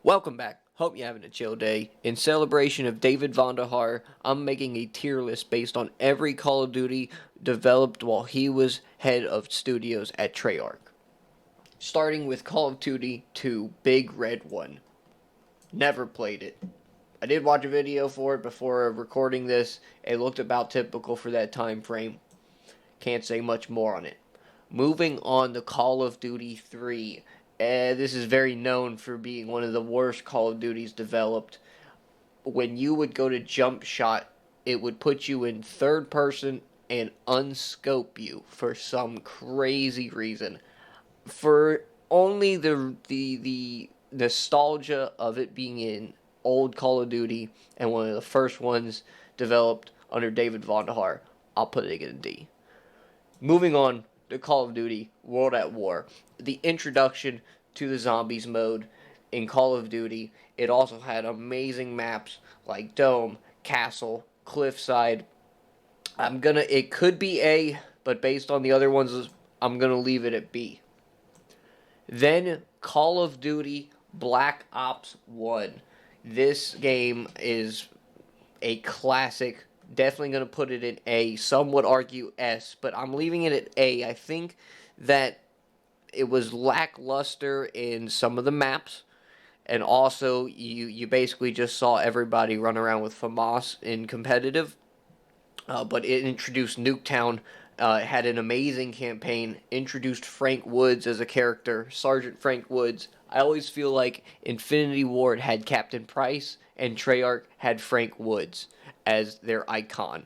Welcome back. Hope you're having a chill day. In celebration of David Vonderhaar, I'm making a tier list based on every Call of Duty developed while he was head of studios at Treyarch. Starting with Call of Duty 2 Big Red 1. Never played it. I did watch a video for it before recording this. It looked about typical for that time frame. Can't say much more on it. Moving on to Call of Duty 3. This is very known for being one of the worst Call of Duties developed. When you would go to jump shot, it would put you in third person and unscope you for some crazy reason. For only the nostalgia of it being in old Call of Duty and one of the first ones developed under David Vonderhaar, I'll put it in a D. Moving on to Call of Duty World at War. The introduction to the zombies mode in Call of Duty. It also had amazing maps like Dome, Castle, Cliffside. It could be A, but based on the other ones, I'm gonna leave it at B. Then Call of Duty Black Ops 1. This game is a classic. Definitely going to put it in A. Some would argue S, but I'm leaving it at A. I think that it was lackluster in some of the maps, and also you basically just saw everybody run around with FAMAS in competitive. But it introduced Nuketown. It had an amazing campaign. Introduced Frank Woods as a character, Sergeant Frank Woods. I always feel like Infinity Ward had Captain Price and Treyarch had Frank Woods as their icon.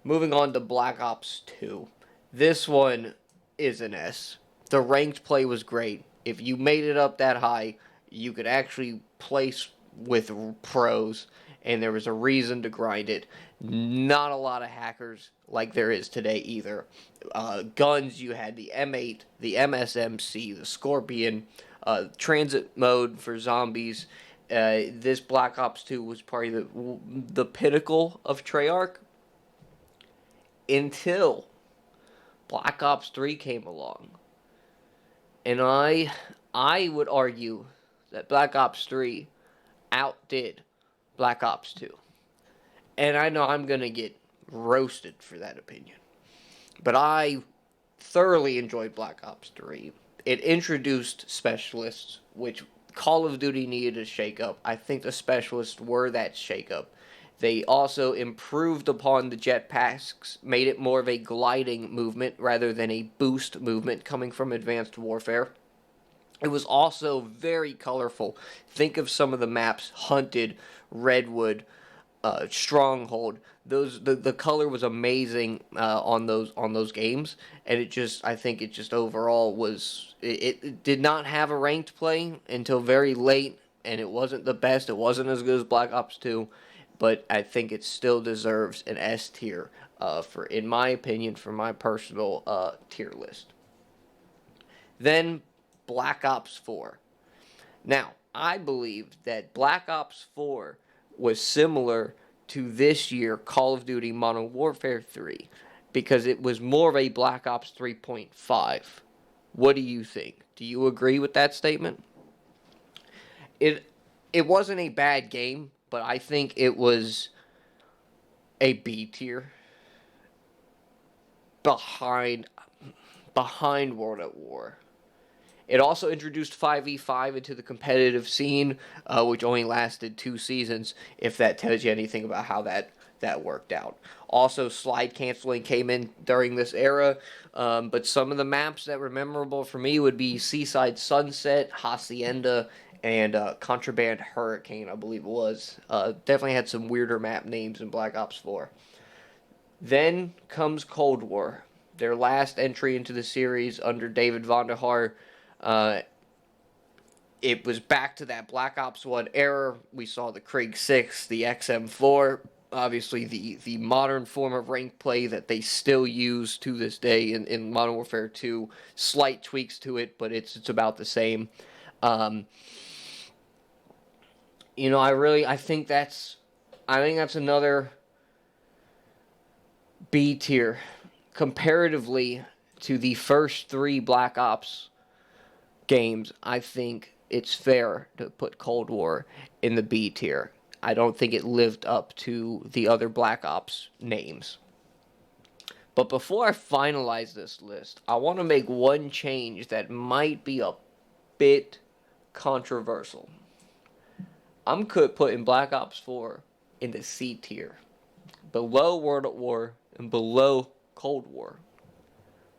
Moving on to Black Ops 2. This one is an S. The ranked play was great. If you made it up that high, you could actually place with pros, and there was a reason to grind it. Not a lot of hackers like there is today either. Guns, you had the M8, the MSMC, the Scorpion, transit mode for zombies. This Black Ops 2 was probably the pinnacle of Treyarch until Black Ops 3 came along. And I would argue that Black Ops 3 outdid Black Ops 2. And I know I'm going to get roasted for that opinion. But I thoroughly enjoyed Black Ops 3. It introduced specialists, which Call of Duty needed a shakeup. I think the specialists were that shakeup. They also improved upon the jetpacks, made it more of a gliding movement rather than a boost movement coming from Advanced Warfare. It was also very colorful. Think of some of the maps: Hunted, Redwood, Stronghold. The color was amazing on those games, and I think it just overall was it did not have a ranked play until very late, and it wasn't the best. It wasn't as good as Black Ops 2, but I think it still deserves an S tier in my opinion, for my personal tier list. Then Black Ops 4. Now, I believe that Black Ops 4 was similar to this year Call of Duty Modern Warfare 3 because it was more of a Black Ops 3.5. What do you think? Do you agree with that statement? It wasn't a bad game, but I think it was a B tier behind World at War. It also introduced 5v5 into the competitive scene, which only lasted 2 seasons, if that tells you anything about how that worked out. Also, slide canceling came in during this era, but some of the maps that were memorable for me would be Seaside Sunset, Hacienda, and Contraband Hurricane, I believe it was. Definitely had some weirder map names in Black Ops 4. Then comes Cold War, their last entry into the series under David Vonderhaar. It was back to that Black Ops 1 era. We saw the Krieg 6, the XM4, obviously the modern form of rank play that they still use to this day in Modern Warfare 2. Slight tweaks to it, but it's about the same. I think that's another B tier comparatively to the first 3 Black Ops games. I think it's fair to put Cold War in the B tier. I don't think it lived up to the other Black Ops names. But before I finalize this list, I want to make one change that might be a bit controversial. I'm putting Black Ops 4 in the C tier, below World at War and below Cold War.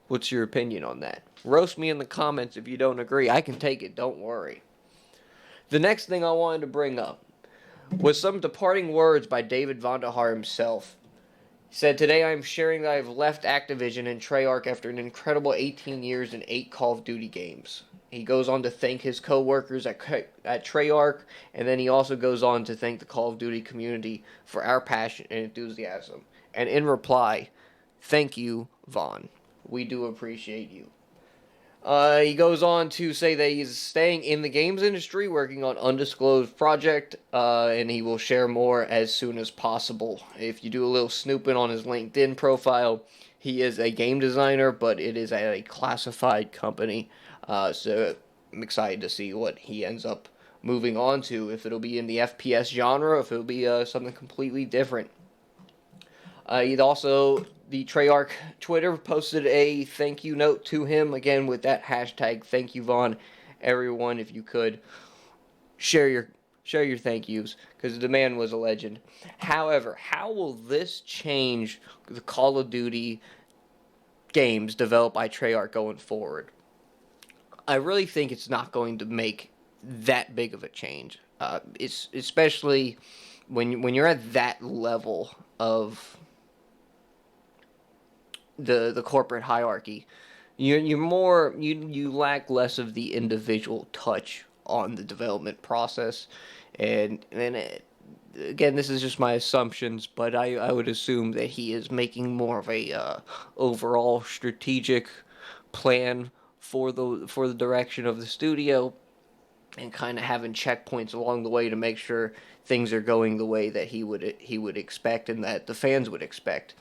What's your opinion on that? Roast me in the comments if you don't agree. I can take it, don't worry. The next thing I wanted to bring up was some departing words by David Vonderhaar himself. He said, "Today I am sharing that I have left Activision and Treyarch after an incredible 18 years and 8 Call of Duty games." He goes on to thank his co-workers at Treyarch, and then he also goes on to thank the Call of Duty community for our passion and enthusiasm. And in reply, thank you, Vaughn. We do appreciate you. He goes on to say that he's staying in the games industry, working on undisclosed project, and he will share more as soon as possible. If you do a little snooping on his LinkedIn profile, he is a game designer, but it is at a classified company. So I'm excited to see what he ends up moving on to, if it'll be in the FPS genre, if it'll be something completely different. He'd also, the Treyarch Twitter posted a thank you note to him, again with that hashtag thank you Vaughn. Everyone, if you could, share your thank yous, because the man was a legend. However, how will this change the Call of Duty games developed by Treyarch going forward? I really think it's not going to make that big of a change. It's especially when you're at that level of the corporate hierarchy. You lack less of the individual touch on the development process, and again, this is just my assumptions, but I would assume that he is making more of a overall strategic plan for the direction of the studio, and kind of having checkpoints along the way to make sure things are going the way that he would expect and that the fans would expect.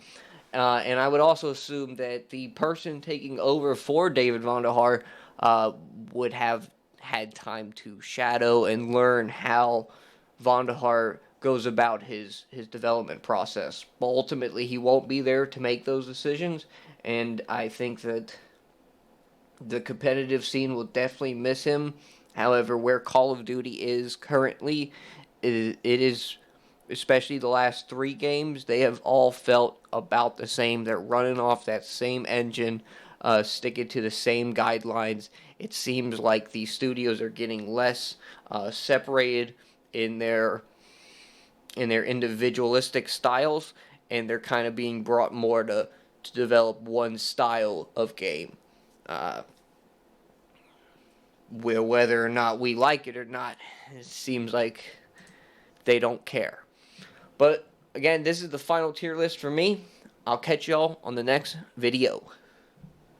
And I would also assume that the person taking over for David Vonderhaar would have had time to shadow and learn how Vonderhaar goes about his development process. But ultimately, he won't be there to make those decisions, and I think that the competitive scene will definitely miss him. However, where Call of Duty is currently, it is, especially the last 3 games, they have all felt about the same. They're running off that same engine, sticking to the same guidelines. It seems like the studios are getting less separated in their individualistic styles, and they're kind of being brought more to develop one style of game. Whether or not we like it or not, it seems like they don't care. But again, this is the final tier list for me. I'll catch y'all on the next video.